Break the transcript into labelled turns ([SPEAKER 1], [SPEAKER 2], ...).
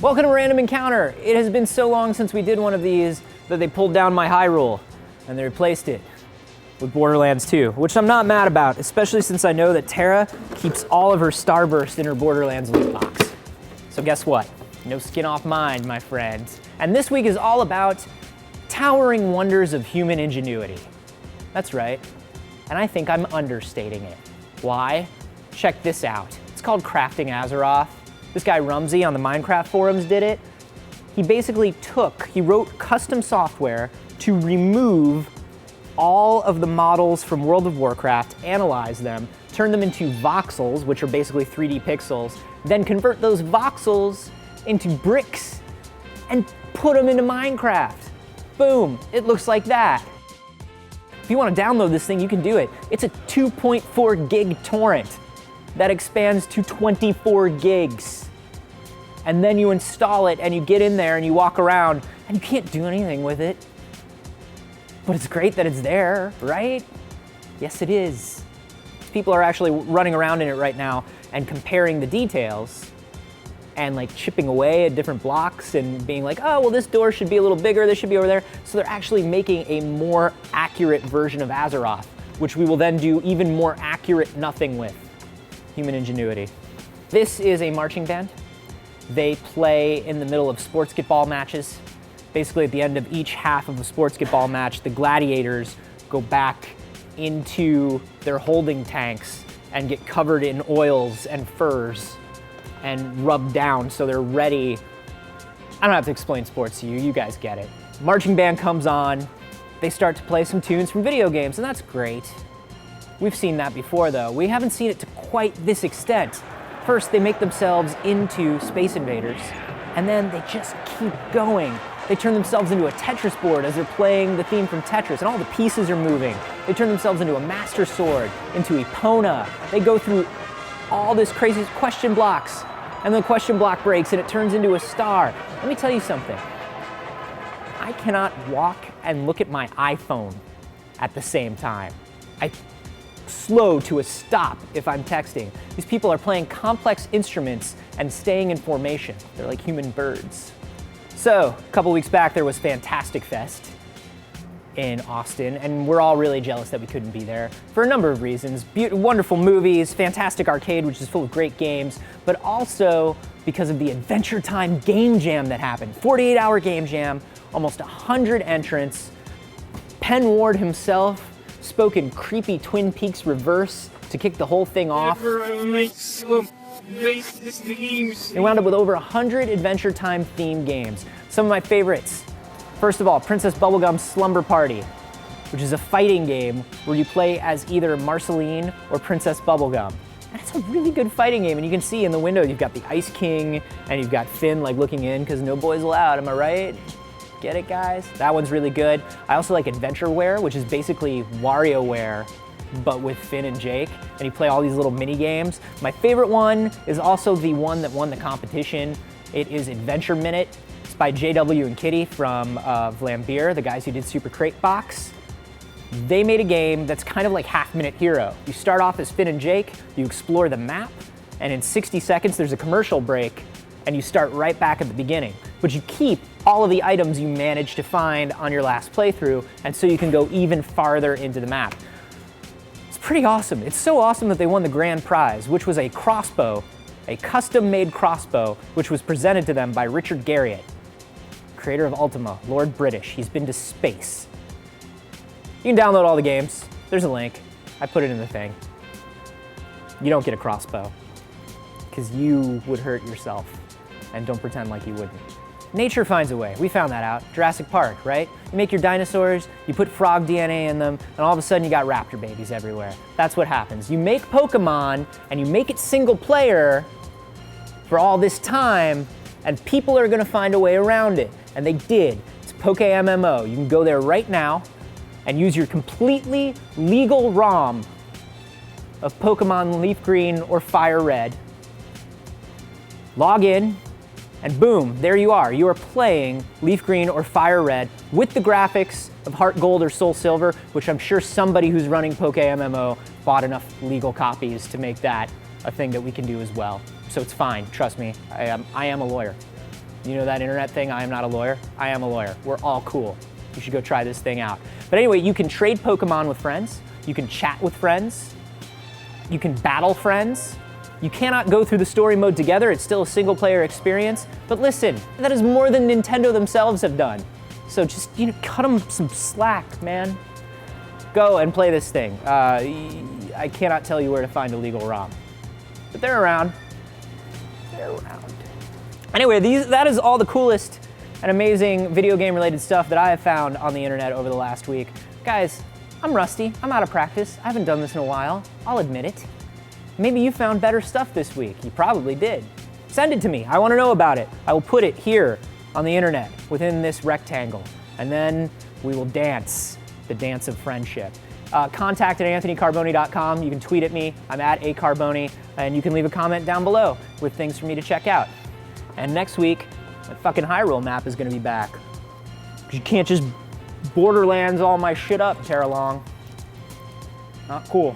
[SPEAKER 1] Welcome to Random Encounter. It has been so long since we did one of these that they pulled down my Hyrule and they replaced it with Borderlands 2, which I'm not mad about, especially since I know that Tara keeps all of her Starburst in her Borderlands loot box. So guess what? No skin off mine, my friends. And this week is all about towering wonders of human ingenuity. That's right. And I think I'm understating it. Why? Check this out. It's called crafting Azeroth. This guy Rumsey on the Minecraft forums did it. He wrote custom software to remove all of the models from World of Warcraft, analyze them, turn them into voxels, which are basically 3D pixels, then convert those voxels into bricks and put them into Minecraft. Boom, it looks like that. If you want to download this thing, you can do it. It's a 2.4 gig torrent that expands to 24 gigs. And then you install it and you get in there and you walk around and you can't do anything with it. But it's great that it's there, right? Yes, it is. People are actually running around in it right now and comparing the details and like chipping away at different blocks and being like, oh, well, this door should be a little bigger, this should be over there. So they're actually making a more accurate version of Azeroth, which we will then do even more accurate nothing with. Human ingenuity. This is a marching band. They play in the middle of sportsball matches. Basically, at the end of each half of a sportsball match, the gladiators go back into their holding tanks and get covered in oils and furs and rubbed down so they're ready. I don't have to explain sports to you, you guys get it. Marching band comes on, they start to play some tunes from video games, and that's great. We've seen that before though. We haven't seen it to quite this extent. First, they make themselves into Space Invaders, and then they just keep going. They turn themselves into a Tetris board as they're playing the theme from Tetris, and all the pieces are moving. They turn themselves into a Master Sword, into Epona. They go through all this crazy question blocks, and the question block breaks and it turns into a star. Let me tell you something. I cannot walk and look at my iPhone at the same time. I slow to a stop if I'm texting. These people are playing complex instruments and staying in formation. They're like human birds. So, a couple weeks back there was Fantastic Fest in Austin, and we're all really jealous that we couldn't be there for a number of reasons. Wonderful movies, fantastic arcade, which is full of great games, but also because of the Adventure Time game jam that happened. 48-hour game jam, almost 100 entrants. Penn Ward himself spoke in creepy Twin Peaks reverse to kick the whole thing off. They wound up with over 100 Adventure Time themed games. Some of my favorites. First of all, Princess Bubblegum's Slumber Party, which is a fighting game where you play as either Marceline or Princess Bubblegum. And it's a really good fighting game, and you can see in the window you've got the Ice King and you've got Finn like looking in because no boys allowed, am I right? Get it, guys? That one's really good. I also like Adventureware, which is basically WarioWare, but with Finn and Jake, and you play all these little mini games. My favorite one is also the one that won the competition. It is Adventure Minute. It's by JW and Kitty from Vlambeer, the guys who did Super Crate Box. They made a game that's kind of like Half Minute Hero. You start off as Finn and Jake, you explore the map, and in 60 seconds there's a commercial break, and you start right back at the beginning. But you keep all of the items you managed to find on your last playthrough, and so you can go even farther into the map. It's pretty awesome. It's so awesome that they won the grand prize, which was a crossbow, a custom-made crossbow, which was presented to them by Richard Garriott, creator of Ultima, Lord British. He's been to space. You can download all the games. There's a link. I put it in the thing. You don't get a crossbow, because you would hurt yourself, and don't pretend like you wouldn't. Nature finds a way. We found that out. Jurassic Park, right? You make your dinosaurs, you put frog DNA in them, and all of a sudden you got raptor babies everywhere. That's what happens. You make Pokemon, and you make it single player for all this time, and people are gonna find a way around it. And they did. It's Pokemon MMO. You can go there right now and use your completely legal ROM of Pokemon Leaf Green or Fire Red. Log in, and boom, there you are. You are playing Leaf Green or Fire Red with the graphics of Heart Gold or Soul Silver, which I'm sure somebody who's running Pokemon MMO bought enough legal copies to make that a thing that we can do as well. So it's fine, trust me, I am a lawyer. You know that internet thing, I am not a lawyer? I am a lawyer. We're all cool. You should go try this thing out. But anyway, you can trade Pokemon with friends. You can chat with friends. You can battle friends. You cannot go through the story mode together. It's still a single player experience. But listen, that is more than Nintendo themselves have done. So just, cut them some slack, man. Go and play this thing. I cannot tell you where to find a legal ROM, but they're around. They're around. Anyway, that is all the coolest and amazing video game related stuff that I have found on the internet over the last week. Guys, I'm rusty. I'm out of practice. I haven't done this in a while. I'll admit it. Maybe you found better stuff this week. You probably did. Send it to me. I want to know about it. I will put it here on the internet within this rectangle, and then we will dance the dance of friendship. Contact at anthonycarboni.com. You can tweet at me. I'm at acarboni, and you can leave a comment down below with things for me to check out. And next week, my fucking Hyrule map is gonna be back. You can't just Borderlands all my shit up, Terra Long. Not cool.